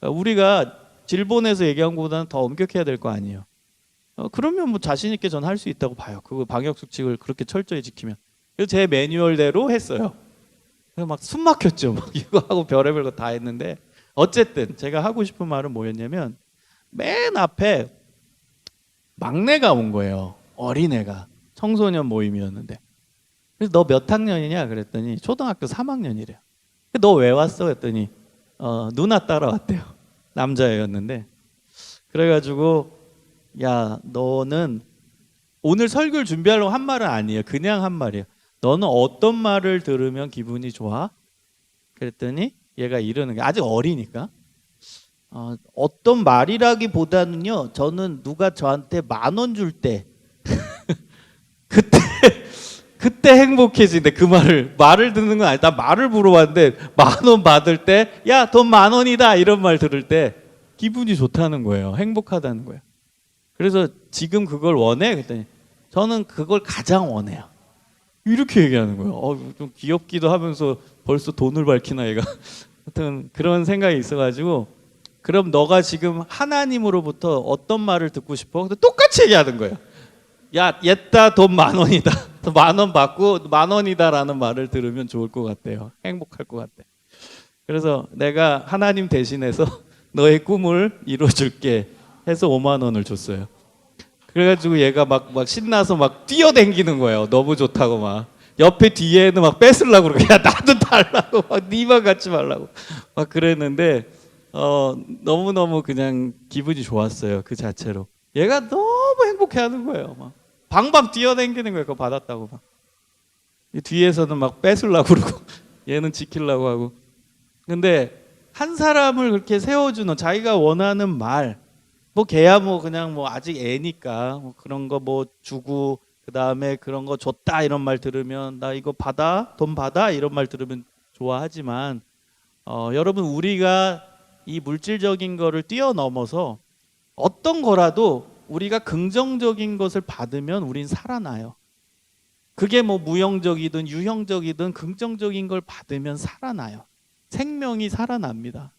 [SPEAKER 1] 우리가 질본에서 얘기한 것보다는 더 엄격해야 될 거 아니에요. 그러면 뭐 자신 있게 전 할 수 있다고 봐요. 그 방역 수칙을 그렇게 철저히 지키면. 그래서 제 매뉴얼대로 했어요. 그래서 막 숨 막혔죠. 막 이거 하고 별의별 거 다 했는데, 어쨌든 제가 하고 싶은 말은 뭐였냐면, 맨 앞에 막내가 온 거예요. 어린애가. 청소년 모임이었는데. 그래서 너 몇 학년이냐 그랬더니 초등학교 3학년이래요. 너 왜 왔어? 그랬더니 누나 따라왔대요. 남자애였는데. 그래가지고 야, 너는 오늘 설교를 준비하려고 한 말은 아니에요. 그냥 한 말이에요. 너는 어떤 말을 들으면 기분이 좋아? 그랬더니 얘가 이러는 게, 아직 어리니까, 어떤 말이라기보다는요, 저는 누가 저한테 10,000원 줄 때 그때 그때 행복해지는데, 그 말을 듣는 건 아니다. 말을 물어봤는데 10,000원 받을 때, 야, 돈 10,000원이다 이런 말 들을 때 기분이 좋다는 거예요. 행복하다는 거예요. 그래서 지금 그걸 원해? 그랬더니 저는 그걸 가장 원해요. 이렇게 얘기하는 거예요. 좀 귀엽기도 하면서 벌써 돈을 밝히나 얘가. 하여튼 그런 생각이 있어가지고, 그럼 너가 지금 하나님으로부터 어떤 말을 듣고 싶어? 근데 똑같이 얘기하는 거예요. 야, 옛다 돈 10,000원이다. 10,000원 받고 10,000원이다라는 말을 들으면 좋을 것 같아요. 행복할 것 같아. 그래서 내가 하나님 대신해서 너의 꿈을 이루어줄게 해서 50,000원을 줬어요. 그래가지고 얘가 막 신나서 막 뛰어댕기는 거예요. 너무 좋다고 막. 옆에 뒤에는 막 뺏으려고 그러고, 야, 나도 달라고, 막 니만 갖지 말라고 막 그랬는데, 너무너무 그냥 기분이 좋았어요. 그 자체로. 얘가 너무 행복해하는 거예요. 막 방방 뛰어댕기는 거예요. 그거 받았다고 막. 뒤에서는 막 뺏으려고 그러고 얘는 지키려고 하고. 근데 한 사람을 그렇게 세워주는, 자기가 원하는 말, 뭐 걔야 뭐 그냥 뭐 아직 애니까 뭐 그런 거 뭐 주고, 그 다음에 그런 거 줬다 이런 말 들으면, 나 이거 받아, 돈 받아 이런 말 들으면 좋아하지만, 여러분, 우리가 이 물질적인 거를 뛰어넘어서 어떤 거라도 우리가 긍정적인 것을 받으면 우린 살아나요. 그게 뭐 무형적이든 유형적이든 긍정적인 걸 받으면 살아나요. 생명이 살아납니다.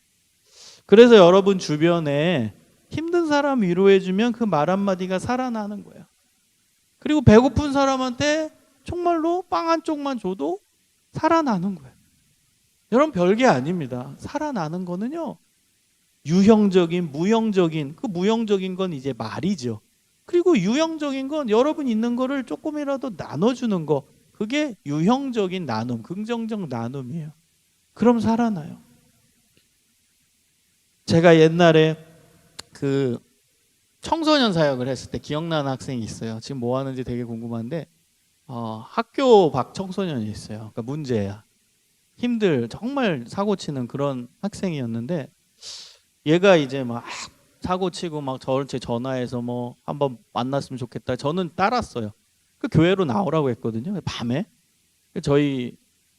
[SPEAKER 1] 그래서 여러분 주변에 힘든 사람 위로해주면 그 말 한마디가 살아나는 거예요. 그리고 배고픈 사람한테 정말로 빵 한 쪽만 줘도 살아나는 거예요. 여러분, 별게 아닙니다. 살아나는 거는요, 유형적인, 무형적인, 그 무형적인 건 이제 말이죠. 그리고 유형적인 건 여러분 있는 거를 조금이라도 나눠주는 거, 그게 유형적인 나눔, 긍정적 나눔이에요. 그럼 살아나요. 제가 옛날에 그 청소년 사역을 했을 때 기억나는 학생이 있어요. 지금 뭐 하는지 되게 궁금한데, 학교 밖 청소년이 있어요. 그러니까 문제야. 정말 사고 치는 그런 학생이었는데, 얘가 이제 막 사고 치고 막 저한테 전화해서 뭐 한번 만났으면 좋겠다. 저는 따랐어요. 그 교회로 나오라고 했거든요. 밤에. 저희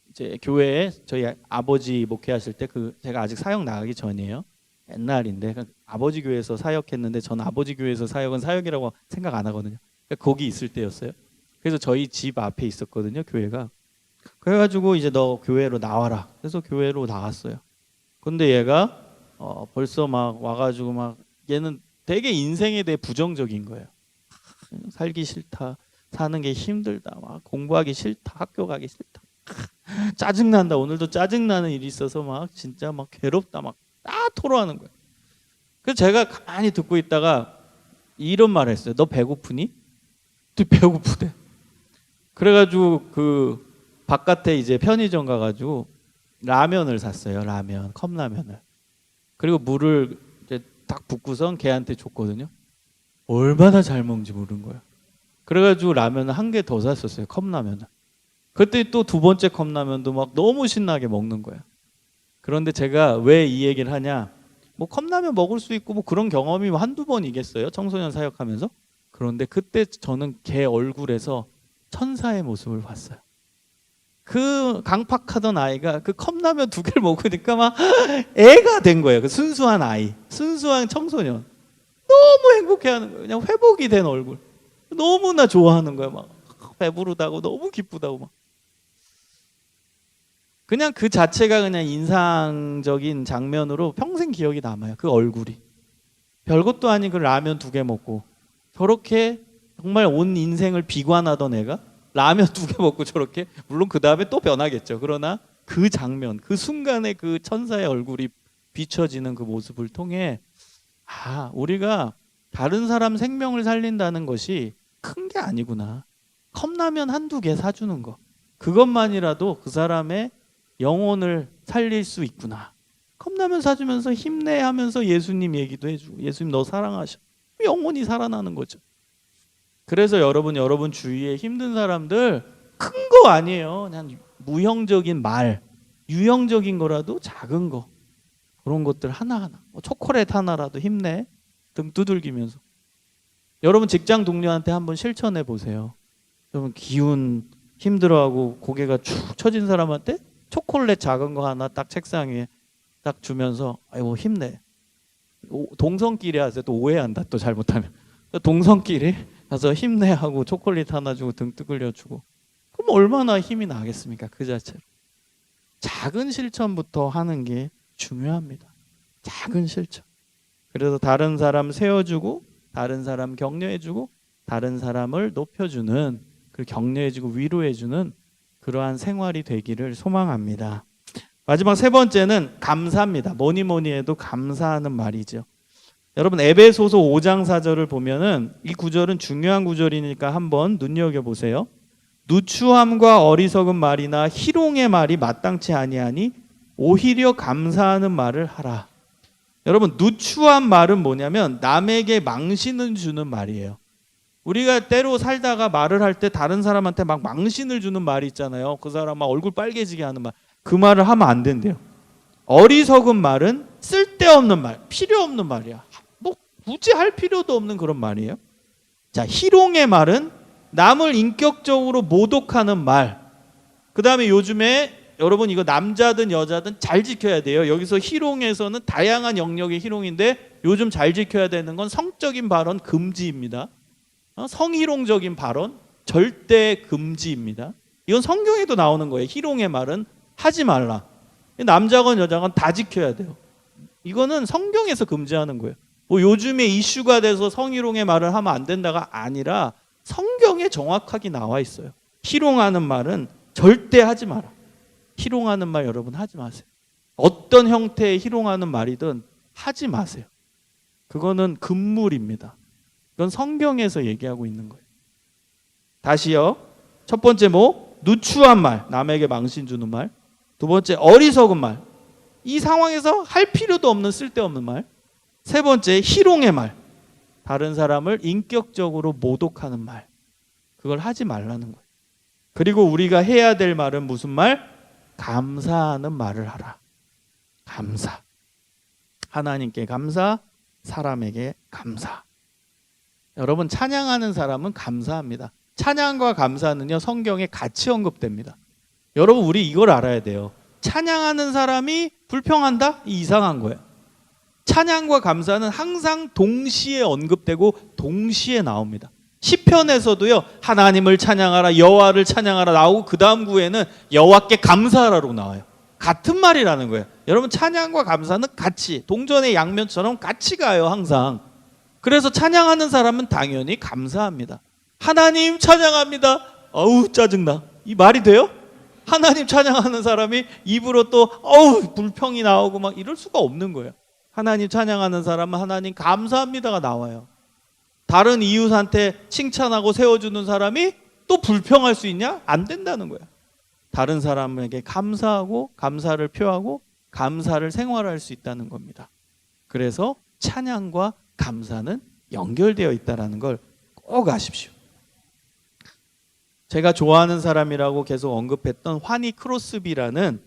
[SPEAKER 1] 이제 교회에 저희 아버지 목회하실 때, 제가 아직 사역 나가기 전이에요. 옛날인데 아버지 교회에서 사역했는데, 저는 아버지 교회에서 사역은 사역이라고 생각 안 하거든요. 거기 있을 때였어요. 그래서 저희 집 앞에 있었거든요, 교회가. 그래가지고 이제 너 교회로 나와라. 그래서 교회로 나왔어요. 근데 얘가 벌써 막 와가지고 막, 얘는 되게 인생에 대해 부정적인 거예요. 살기 싫다, 사는 게 힘들다, 막 공부하기 싫다, 학교 가기 싫다, 짜증난다, 오늘도 짜증나는 일이 있어서 막 진짜 막 괴롭다, 막 다 토로하는 거예요. 그래서 제가 가만히 듣고 있다가 이런 말을 했어요. 너 배고프니? 또 배고프대. 그래가지고 그 바깥에 이제 편의점 가가지고 라면을 샀어요. 라면, 컵라면을. 그리고 물을 이제 딱 붓고선 걔한테 줬거든요. 얼마나 잘 먹는지 모르는 거예요. 그래가지고 라면을 한 개 더 샀었어요. 컵라면을. 그때 또 두 번째 컵라면도 막 너무 신나게 먹는 거예요. 그런데 제가 왜 이 얘기를 하냐, 뭐 컵라면 먹을 수 있고 뭐 그런 경험이 한두 번이겠어요, 청소년 사역하면서. 그런데 그때 저는 걔 얼굴에서 천사의 모습을 봤어요. 그 강팍하던 아이가 그 컵라면 2개를 먹으니까 막 애가 된 거예요. 그 순수한 아이, 순수한 청소년. 너무 행복해하는 거예요. 그냥 회복이 된 얼굴. 너무나 좋아하는 거예요. 막 배부르다고, 너무 기쁘다고 막. 그냥 그 자체가 그냥 인상적인 장면으로 평생 기억이 남아요. 그 얼굴이. 별것도 아닌 그 라면 2개 먹고 저렇게 정말 온 인생을 비관하던 애가 라면 2개 먹고 저렇게, 물론 그 다음에 또 변하겠죠. 그러나 그 장면, 그 순간에 그 천사의 얼굴이 비춰지는 그 모습을 통해, 우리가 다른 사람 생명을 살린다는 것이 큰 게 아니구나. 컵라면 1-2개 사주는 거, 그것만이라도 그 사람의 영혼을 살릴 수 있구나. 컵라면 사주면서 힘내 하면서 예수님 얘기도 해주고, 예수님 너 사랑하셔. 영혼이 살아나는 거죠. 그래서 여러분 주위에 힘든 사람들, 큰 거 아니에요. 그냥 무형적인 말, 유형적인 거라도 작은 거, 그런 것들 하나하나, 초콜릿 하나라도 힘내 등 두들기면서. 여러분 직장 동료한테 한번 실천해 보세요. 여러분 기운 힘들어하고 고개가 축 처진 사람한테 초콜릿 작은 거 하나 딱 책상 위에 딱 주면서 아이고 힘내. 동성끼리 하세요. 또 오해한다. 또 잘못하면. 동성끼리 가서 힘내 하고 초콜릿 하나 주고 등 두들려 주고. 그럼 얼마나 힘이 나겠습니까? 그 자체로. 작은 실천부터 하는 게 중요합니다. 작은 실천. 그래서 다른 사람 세워주고, 다른 사람 격려해주고, 다른 사람을 높여주는, 그 격려해주고 위로해주는 그러한 생활이 되기를 소망합니다. 마지막 세 번째는 감사입니다. 뭐니 뭐니 해도 감사하는 말이죠. 여러분 에베소서 5장 4절을 보면은 이 구절은 중요한 구절이니까 한번 눈여겨보세요. 누추함과 어리석은 말이나 희롱의 말이 마땅치 아니하니 오히려 감사하는 말을 하라. 여러분 누추한 말은 뭐냐면 남에게 망신을 주는 말이에요. 우리가 때로 살다가 말을 할 때 다른 사람한테 막 망신을 주는 말이 있잖아요. 그 사람 막 얼굴 빨개지게 하는 말. 그 말을 하면 안 된대요. 어리석은 말은 쓸데없는 말, 필요 없는 말이야. 뭐 굳이 할 필요도 없는 그런 말이에요. 자, 희롱의 말은 남을 인격적으로 모독하는 말. 그 다음에 요즘에 여러분 이거 남자든 여자든 잘 지켜야 돼요. 여기서 희롱에서는 다양한 영역의 희롱인데 요즘 잘 지켜야 되는 건 성적인 발언 금지입니다. 성희롱적인 발언 절대 금지입니다. 이건 성경에도 나오는 거예요. 희롱의 말은 하지 말라. 남자건 여자건 다 지켜야 돼요. 이거는 성경에서 금지하는 거예요. 뭐 요즘에 이슈가 돼서 성희롱의 말을 하면 안 된다가 아니라 성경에 정확하게 나와 있어요. 희롱하는 말은 절대 하지 마라. 희롱하는 말 여러분 하지 마세요. 어떤 형태의 희롱하는 말이든 하지 마세요. 그거는 금물입니다. 이건 성경에서 얘기하고 있는 거예요. 다시요. 첫 번째 뭐? 누추한 말, 남에게 망신 주는 말. 두 번째 어리석은 말. 이 상황에서 할 필요도 없는 쓸데없는 말. 세 번째 희롱의 말. 다른 사람을 인격적으로 모독하는 말. 그걸 하지 말라는 거예요. 그리고 우리가 해야 될 말은 무슨 말? 감사하는 말을 하라. 감사. 하나님께 감사, 사람에게 감사. 여러분 찬양하는 사람은 감사합니다. 찬양과 감사는요 성경에 같이 언급됩니다. 여러분 우리 이걸 알아야 돼요. 찬양하는 사람이 불평한다? 이상한 거예요. 찬양과 감사는 항상 동시에 언급되고 동시에 나옵니다. 시편에서도요 하나님을 찬양하라 여호와를 찬양하라 나오고 그 다음 구에는 여호와께 감사하라고 나와요. 같은 말이라는 거예요. 여러분 찬양과 감사는 같이 동전의 양면처럼 같이 가요 항상. 그래서 찬양하는 사람은 당연히 감사합니다. 하나님 찬양합니다. 어우 짜증나. 이 말이 돼요? 하나님 찬양하는 사람이 입으로 또 어우 불평이 나오고 막 이럴 수가 없는 거예요. 하나님 찬양하는 사람은 하나님 감사합니다가 나와요. 다른 이웃한테 칭찬하고 세워주는 사람이 또 불평할 수 있냐? 안 된다는 거예요. 다른 사람에게 감사하고 감사를 표하고 감사를 생활할 수 있다는 겁니다. 그래서 찬양과 감사는 연결되어 있다는 걸 꼭 아십시오. 제가 좋아하는 사람이라고 계속 언급했던 화니 크로스비라는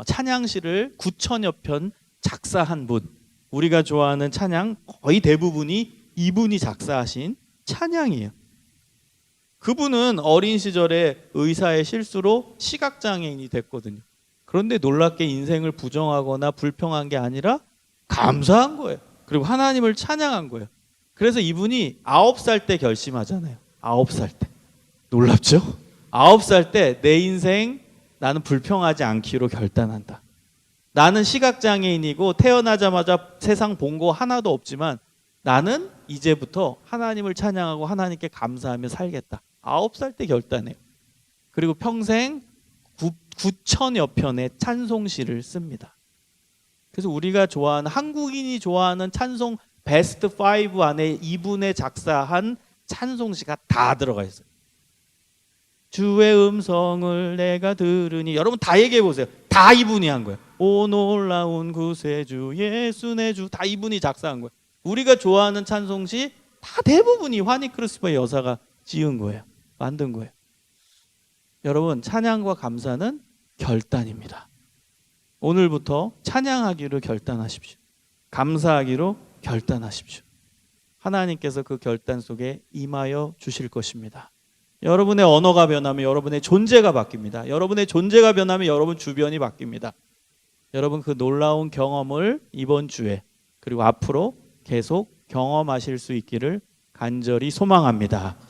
[SPEAKER 1] 찬양시를 9천여 편 작사한 분. 우리가 좋아하는 찬양 거의 대부분이 이분이 작사하신 찬양이에요. 그분은 어린 시절에 의사의 실수로 시각장애인이 됐거든요. 그런데 놀랍게 인생을 부정하거나 불평한 게 아니라 감사한 거예요. 그리고 하나님을 찬양한 거예요. 그래서 이분이 9살 때 결심하잖아요. 9살 때. 놀랍죠? 9살 때 내 인생 나는 불평하지 않기로 결단한다. 나는 시각장애인이고 태어나자마자 세상 본 거 하나도 없지만 나는 이제부터 하나님을 찬양하고 하나님께 감사하며 살겠다. 9살 때 결단해요. 그리고 평생 9천여 편의 찬송시를 씁니다. 그래서 우리가 좋아하는 한국인이 좋아하는 찬송 베스트 5 안에 이분의 작사한 찬송시가 다 들어가 있어요. 주의 음성을 내가 들으니 여러분 다 얘기해 보세요. 다 이분이 한 거예요. 오 놀라운 구세주 예수 내 주 다 이분이 작사한 거예요. 우리가 좋아하는 찬송시 다 대부분이 화니 크로스비 여사가 지은 거예요. 만든 거예요. 여러분 찬양과 감사는 결단입니다. 오늘부터 찬양하기로 결단하십시오. 감사하기로 결단하십시오. 하나님께서 그 결단 속에 임하여 주실 것입니다. 여러분의 언어가 변하면 여러분의 존재가 바뀝니다. 여러분의 존재가 변하면 여러분 주변이 바뀝니다. 여러분 그 놀라운 경험을 이번 주에 그리고 앞으로 계속 경험하실 수 있기를 간절히 소망합니다.